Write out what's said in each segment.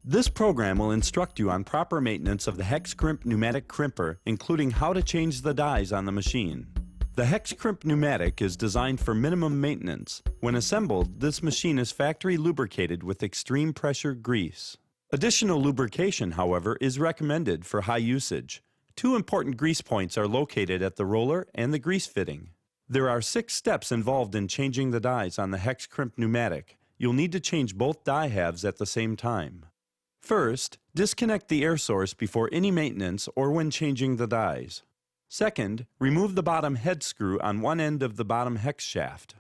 This program will instruct you on proper maintenance of the hexcrimp pneumatic crimper, including how to change the dies on the machine. The hexcrimp pneumatic is designed for minimum maintenance. When assembled, this machine is factory lubricated with extreme pressure grease. Additional lubrication, however, is recommended for high usage. Two important grease points are located at the roller and the grease fitting. There are 6 steps involved in changing the dies on the hexcrimp pneumatic. You'll need to change both die halves at the same time. First, disconnect the air source before any maintenance or when changing the dies. Second, remove the bottom head screw on one end of the bottom hex shaft.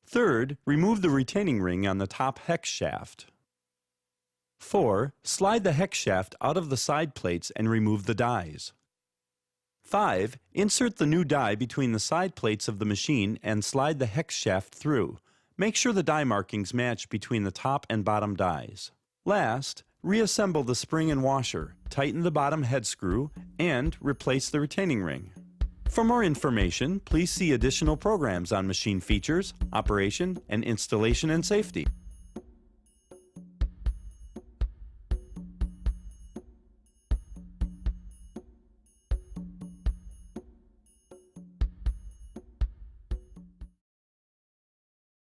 Third, remove the retaining ring on the top hex shaft. 4. Slide the hex shaft out of the side plates and remove the dies. 5. Insert the new die between the side plates of the machine and slide the hex shaft through. Make sure the die markings match between the top and bottom dies. Last, reassemble the spring and washer, tighten the bottom head screw, and replace the retaining ring. For more information, please see additional programs on machine features, operation, and installation and safety.